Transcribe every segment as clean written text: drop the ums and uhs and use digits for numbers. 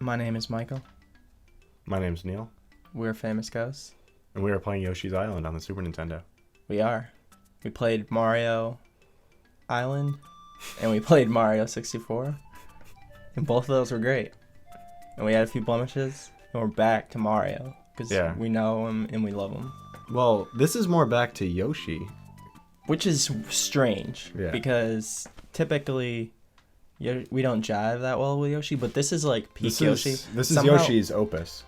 My name is Michael. My name's Neil. We're Famous Ghosts. And we are playing Yoshi's Island on the Super Nintendo. We are. We played Mario Island, and we played Mario 64. And both of those were great. And we had a few blemishes, and we're back to Mario. Because we know him and we love him. Well, this is more back to Yoshi. Which is strange, because typically we don't jive that well with Yoshi, but this is like peak Yoshi. This is Yoshi's opus.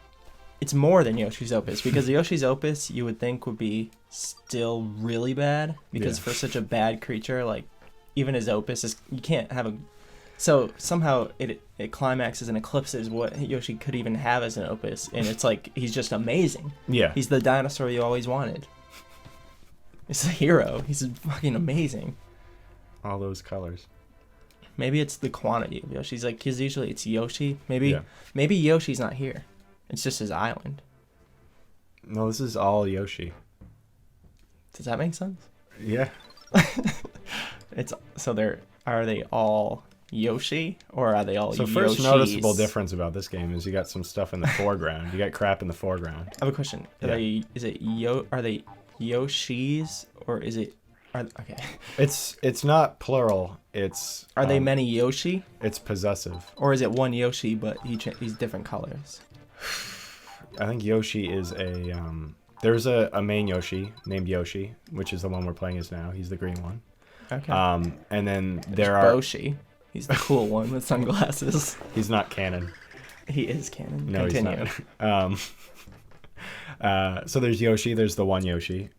It's more than Yoshi's opus, because Yoshi's opus you would think would be still really bad, because for such a bad creature, like even his opus is, you can't have a, so somehow it climaxes and eclipses what Yoshi could even have as an opus, and it's like he's just amazing. Yeah. He's the dinosaur you always wanted. He's a hero. He's fucking amazing. All those colors. Maybe it's the quantity of Yoshi's, like, because usually it's Yoshi. Maybe Yoshi's not here. It's just his island. No, this is all Yoshi. Does that make sense? Yeah. Are they all Yoshi, or are they all Yoshis? So first noticeable difference about this game is you got some stuff in the foreground. You got crap in the foreground. I have a question. Are they Yoshis, or is it? Okay. It's not plural. Are they many Yoshi? It's possessive. Or is it one Yoshi, but he's different colors? I think Yoshi is a there's a main Yoshi named Yoshi, which is the one we're playing as now. He's the green one. Okay. And then there's Boshi. He's the cool one with sunglasses. He's not canon. He is canon. No, Continue. He's not. So there's Yoshi, there's the one Yoshi,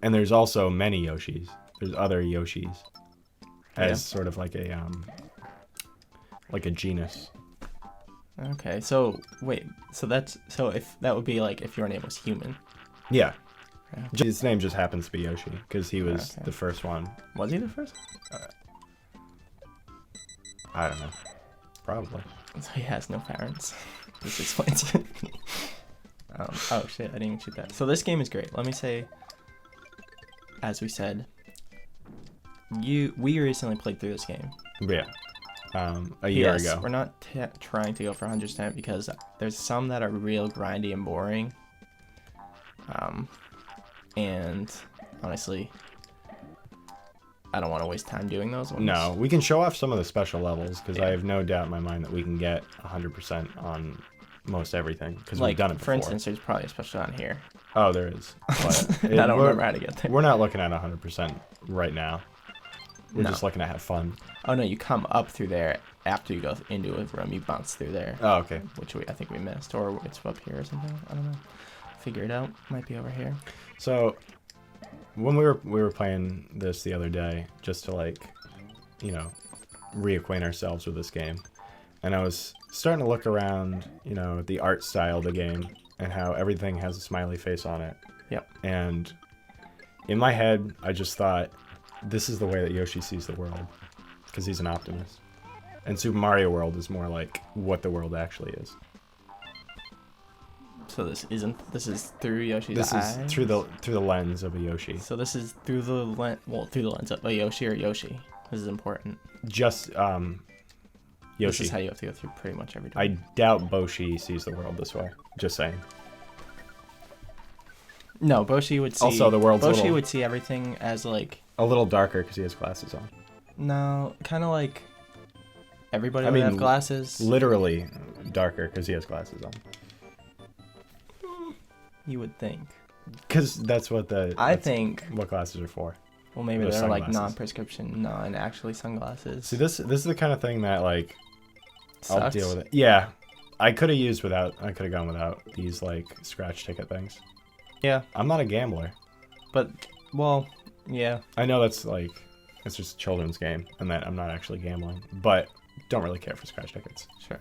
and there's also many Yoshis. There's other Yoshis as sort of like a genus. Okay, so wait, so if that would be like if your name was human. Yeah. His name just happens to be Yoshi because he was the first one. Was he the first? I don't know. Probably. So he has no parents. This explains it. Oh shit, I didn't even shoot that. So this game is great. Let me say, as we said, we recently played through this game. Yeah. A year ago. We're not trying to go for 100% because there's some that are real grindy and boring. And honestly, I don't want to waste time doing those ones. No, we can show off some of the special levels because I have no doubt in my mind that we can get 100% on most everything because we've done it before. For instance, there's probably a special on here. Oh, there is. But I don't remember how to get there. We're not looking at 100% right now. We're just looking to have fun. Oh, no, you come up through there after you go into a room. You bounce through there. Oh, okay. Which I think we missed. Or it's up here or something. I don't know. Figure it out. Might be over here. So, when we were playing this the other day, just to, reacquaint ourselves with this game, and I was starting to look around, at the art style of the game and how everything has a smiley face on it. Yep. And in my head, I just thought, this is the way that Yoshi sees the world, because he's an optimist. And Super Mario World is more like what the world actually is. So this is through Yoshi's eyes? This is through the lens of a Yoshi. So this is through the lens of a Yoshi or Yoshi. This is important. Just Yoshi. This is how you have to go through pretty much every time. I doubt Boshi sees the world this way. Just saying. No, Boshi would see. Also, the world's Boshi would see everything as like a little darker because he has glasses on. No, kind of like everybody would have glasses. Literally darker because he has glasses on. You would think. Because that's what what glasses are for. Well, maybe they're like non-prescription, non-actually sunglasses. See, this is the kind of thing that Sucks. I'll deal with it. Yeah, I could have gone without these scratch ticket things. Yeah. I'm not a gambler. But, yeah. I know that's it's just a children's game and that I'm not actually gambling, but don't really care for scratch tickets. Sure.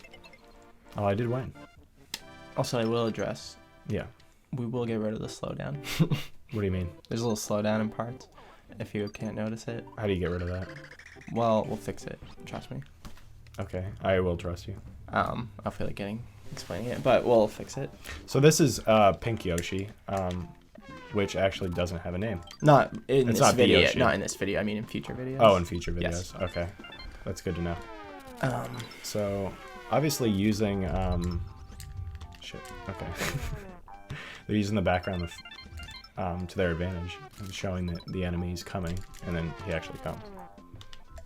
Oh, I did win. Also, I will address. Yeah. We will get rid of the slowdown. What do you mean? There's a little slowdown in parts, if you can't notice it. How do you get rid of that? Well, we'll fix it. Trust me. Okay, I will trust you. I feel like explaining it, but we'll fix it. So this is Pink Yoshi, which actually doesn't have a name. Not in this video. Not in this video. I mean in future videos. Oh, in future videos. Yes. Okay, that's good to know. So obviously using shit. Okay. They're using the background to their advantage, showing that the enemy's coming, and then he actually comes.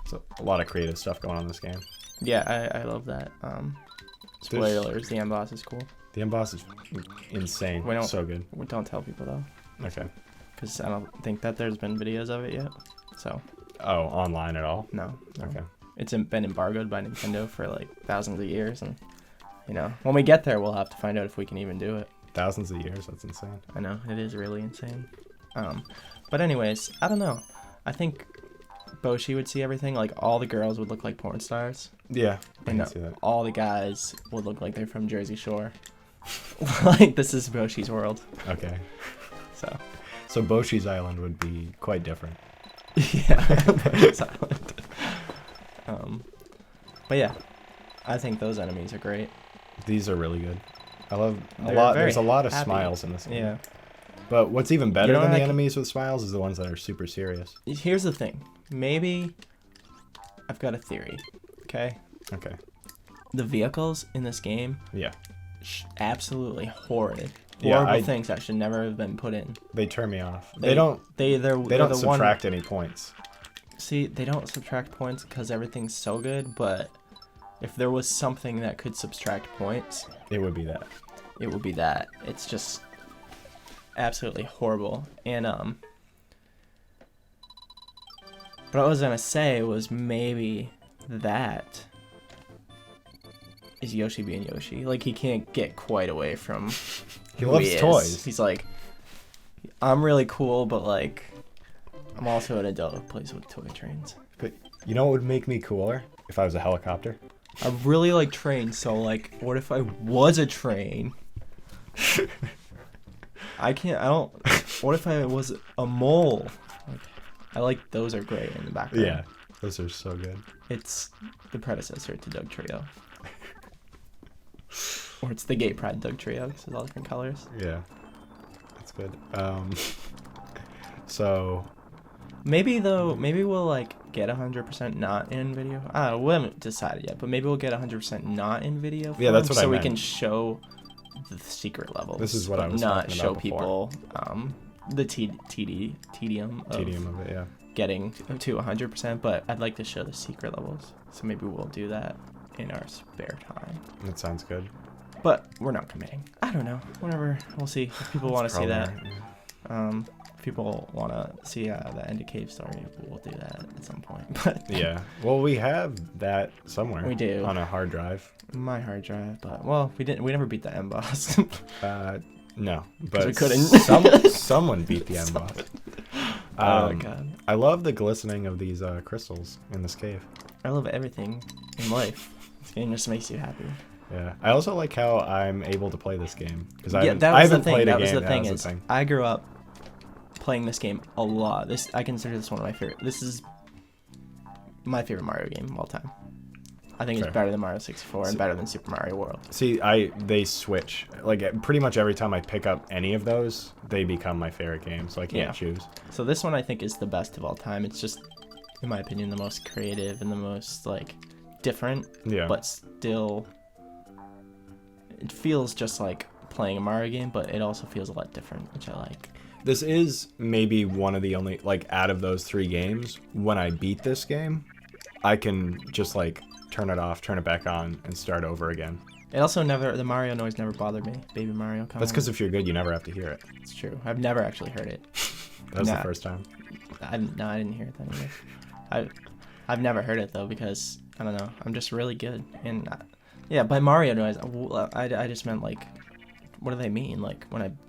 So a lot of creative stuff going on in this game. Yeah, I love that. Spoilers, the end boss is cool. The end boss is insane. So good. We don't tell people though. Okay. Because I don't think that there's been videos of it yet. So. Oh, online at all? No. Okay. It's been embargoed by Nintendo for like thousands of years, and when we get there, we'll have to find out if we can even do it. Thousands of years? That's insane. I know, it is really insane. But anyways, I don't know. I think Boshi would see everything. Like, all the girls would look like porn stars. Yeah, I and can see that. All the guys would look like they're from Jersey Shore. Like, this is Boshi's world. Okay. So Boshi's Island would be quite different. Yeah, Boshi's Island. But yeah, I think those enemies are great. These are really good. I love They're There's a lot of happy. smiles in this game. Yeah. But what's even better than the I enemies with smiles is the ones that are super serious. Here's the thing. Maybe I've got a theory. Okay. Okay. The vehicles in this game. Yeah. Absolutely horrid. Yeah, Horrible things that should never have been put in. They turn me off. They don't subtract any points. See, they don't subtract points because everything's so good, but if there was something that could subtract points, it would be that. It would be that. It's just absolutely horrible. And what I was gonna say was maybe that is Yoshi being Yoshi. Like, he can't get quite away from he loves toys. He's like, I'm really cool, but like, I'm also an adult who plays with toy trains. But you know what would make me cooler? If I was a helicopter. I really like trains, so like, what if I was a train? What if I was a mole? Like, those are great in the background. Yeah, those are so good. It's the predecessor to Doug Trio. Or it's the Gay Pride Doug Trio, because it's all different colors. Yeah, that's good. So... Maybe we'll like get 100% not in video. I don't know, we haven't decided yet, but maybe we'll get 100% not in video. Yeah, that's what I meant. So we can show the secret levels. This is what I was not talking show about people the tedium of it, yeah. Getting to 100%. But I'd like to show the secret levels. So maybe we'll do that in our spare time. That sounds good. But we're not committing. I don't know. Whenever, we'll see if people want to see that. Right, yeah. If people want to see the end of Cave story, we'll do that at some point. But yeah, well, we have that somewhere. We do on a hard drive. My hard drive, but well, we never beat the end boss. No, but we couldn't. Someone beat the end boss. Oh god! I love the glistening of these crystals in this cave. I love everything in life. This game just makes you happy. Yeah, I also like how I'm able to play this game because I haven't played a game. That was the thing. I grew up playing this game a lot. I consider this one of my favorite. This is my favorite Mario game of all time. I think it's better than Mario 64 and better than Super Mario World. See, they switch. Like, pretty much every time I pick up any of those, they become my favorite game, so I can't choose. So this one I think is the best of all time. It's just, in my opinion, the most creative and the most like different. Yeah. But still, it feels just like playing a Mario game, but it also feels a lot different, which I like. This is maybe one of the only, like, out of those 3 games, when I beat this game, I can just, like, turn it off, turn it back on, and start over again. It also the Mario noise never bothered me. Baby Mario coming. That's because if you're good, you never have to hear it. It's true. I've never actually heard it. That was the first time. I didn't hear it then either. I've never heard it, though, because, I don't know, I'm just really good. And, yeah, by Mario noise, I just meant, like, what do they mean? Like,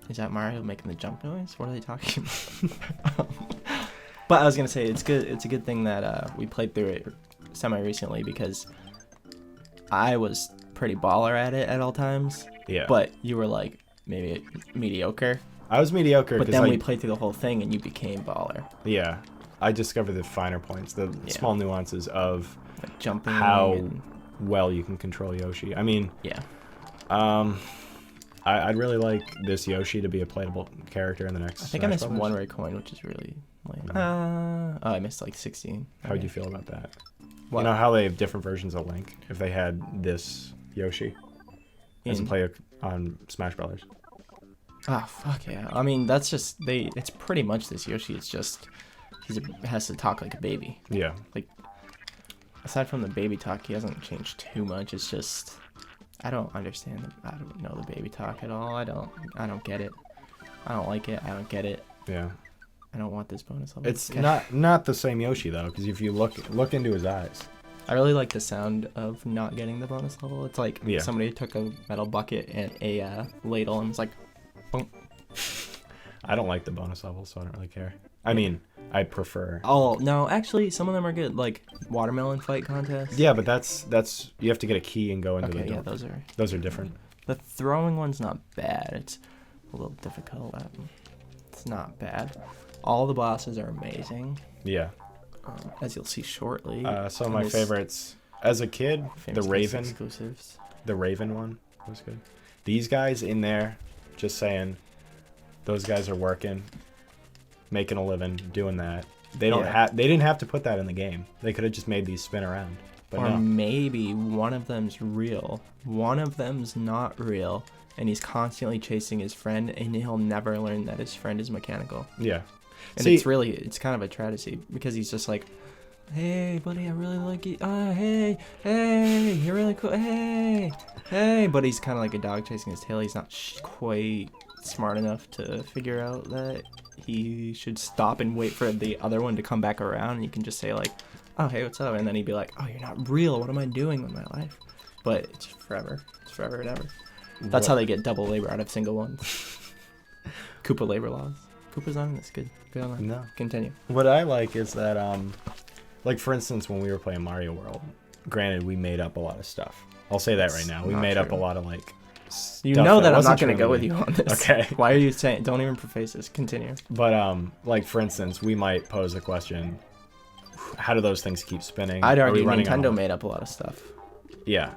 is that Mario making the jump noise? What are they talking about? But I was gonna say, it's good. It's a good thing that we played through it semi-recently, because I was pretty baller at it at all times. Yeah. But you were like maybe mediocre. I was mediocre. But then we played through the whole thing and you became baller. Yeah. I discovered the finer points, the small nuances of like jumping, how well you can control Yoshi. I mean, I'd really like this Yoshi to be a playable character in the next. I think I missed one rare coin, which is really lame. I missed like 16. How'd you feel about that? What? You know how they have different versions of Link? If they had this Yoshi. Doesn't play on Smash Brothers. Oh fuck yeah! I mean, that's just it's pretty much this Yoshi. It's just has to talk like a baby. Yeah. Like, aside from the baby talk, he hasn't changed too much. It's just I don't understand. I don't know the baby talk at all. I don't get it. I don't like it. I don't get it. Yeah. I don't want this bonus level. It's not the same Yoshi though, because if you look into his eyes. I really like the sound of not getting the bonus level. It's like somebody took a metal bucket and a ladle and was like, boom. I don't like the bonus levels, so I don't really care. I mean, I prefer. Oh no, actually, some of them are good. Like watermelon fight contest. Yeah, but that's you have to get a key and go into the door. Yeah, those are different. The throwing one's not bad. It's a little difficult. It's not bad. All the bosses are amazing. Yeah. As you'll see shortly. Some of my favorites as a kid, the Raven exclusives. The Raven one was good. These guys in there, just saying, those guys are working, making a living, doing that. They didn't have to put that in the game. They could have just made these spin around. But or no. Maybe one of them's real, one of them's not real, and he's constantly chasing his friend, and he'll never learn that his friend is mechanical. Yeah. And it's kind of a tragedy because he's just like, hey, buddy, I really like you. Hey, you're really cool. Hey. But he's kind of like a dog chasing his tail. He's not quite smart enough to figure out that he should stop and wait for the other one to come back around. And you can just say like, oh, hey, what's up? And then he'd be like, oh, you're not real. What am I doing with my life? But it's forever. It's forever and ever. That's how they get double labor out of single ones. Koopa labor laws. Koopa's on this. Good on that. No. Continue. What I like is that, like for instance, when we were playing Mario World, granted we made up a lot of stuff. I'll say that right now. We made up a lot of like. You know that I'm not going to go with you on this. Okay. Why are you saying? Don't even preface this. Continue. But like for instance, we might pose a question: how do those things keep spinning? I'd argue Nintendo made up a lot of stuff. Yeah.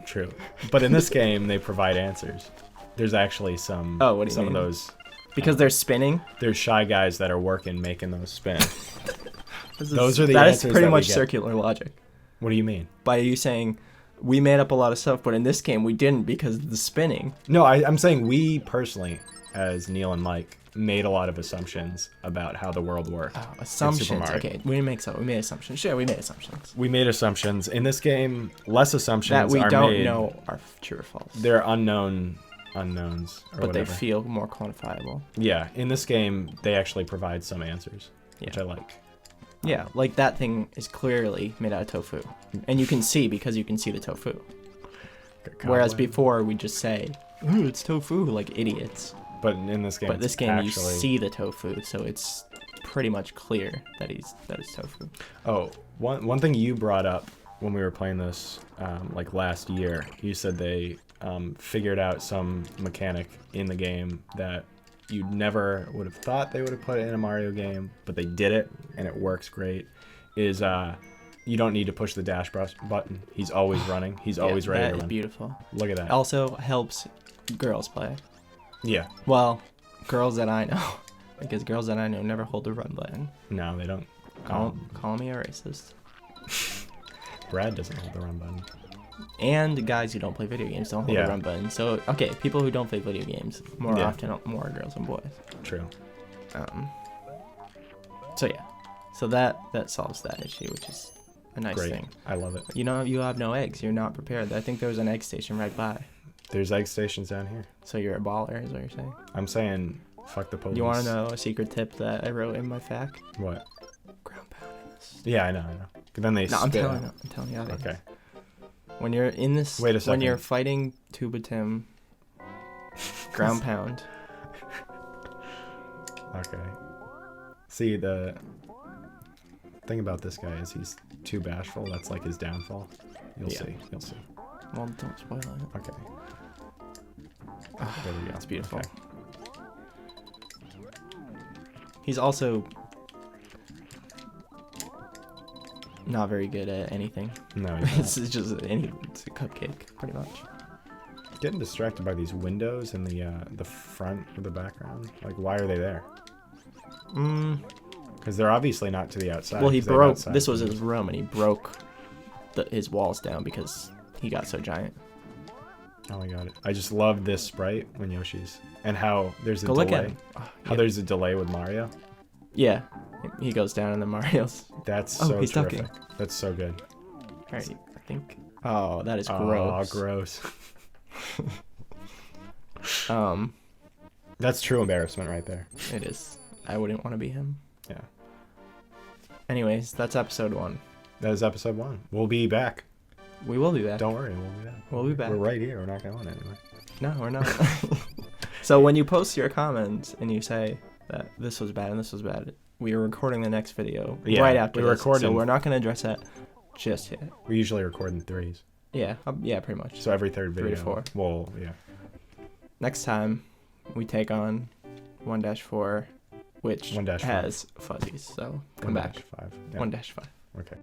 True. But in this game, they provide answers. There's actually some. Oh, what do you mean? Some of those. Because they're spinning? There's shy guys that are working making those spin. Those are the that answers is pretty that much we get. Circular logic. What do you mean? By you saying we made up a lot of stuff, but in this game we didn't because of the spinning. No, I'm saying we personally, as Neil and Mike, made a lot of assumptions about how the world worked. Oh, assumptions. Okay, we made assumptions. Sure, we made assumptions. We made assumptions. In this game, less assumptions that we are don't made. know are true or false. They're unknowns or but whatever. They feel more quantifiable. Yeah, in this game they actually provide some answers, which I like. Yeah, like that thing is clearly made out of tofu, and you can see because you can see the tofu. Whereas before we just say, "Ooh, it's tofu," like idiots. But in this game, you see the tofu, so it's pretty much clear that it's tofu. Oh, one thing you brought up when we were playing this, like last year, you said they figured out some mechanic in the game that you never would have thought they would have put it in a Mario game, but they did it, and it works great, is you don't need to push the dash button. He's always running. He's always ready to run. That is beautiful. Look at that. Also helps girls play. Yeah. Well, girls that I know, because girls that I know never hold the run button. No, they don't. Call me a racist. Brad doesn't hold the run button. And guys who don't play video games don't hold the run button. So, okay, people who don't play video games more often more girls than boys. True. So yeah, so that solves that issue, which is a nice thing. I love it. You know, you have no eggs. You're not prepared. I think there was an egg station right by. There's egg stations down here. So you're a baller, is what you're saying? I'm saying, fuck the police. You want to know a secret tip that I wrote in my fact? What? Ground pound in this. Yeah, I know. But then they. No, I'm telling you. Okay. When you're in this, wait a second. When you're fighting Tuba Tim, ground pound. Okay. See, the thing about this guy is he's too bashful. That's like his downfall. You'll see. Well, don't spoil it. Okay. There we go. That's beautiful. Okay. He's also not very good at anything. No, it's just it's a cupcake, pretty much. Getting distracted by these windows in the front or the background. Like, why are they there? Because they're obviously not to the outside. Well, he broke. This was his room, and he broke his walls down because he got so giant. Oh my god. I just love this sprite when Yoshi's. And how there's a Go look at delay. him. Oh, How there's a delay with Mario. Yeah, he goes down and then Mario's. That's so he's terrific. ducking. That's so good. Alright, I think. Oh, that is Oh, gross. gross. That's true embarrassment right there. It is. I wouldn't want to be him. Yeah. Anyways, that's episode 1. That is episode 1. We'll be back. We will be back. Don't worry, we'll be back. We'll be back. We're right here. We're not going anywhere. No, we're not. So when you post your comments and you say that this was bad and this was bad, we are recording the next video right after this. So we're not going to address that just yet. We usually record in 3s. Yeah, yeah, pretty much. So every third video. 3 to 4. Well, yeah. Next time, we take on 1-4, which 1-5. has fuzzies. So come back. 1-5. Yeah. 1-5. Okay.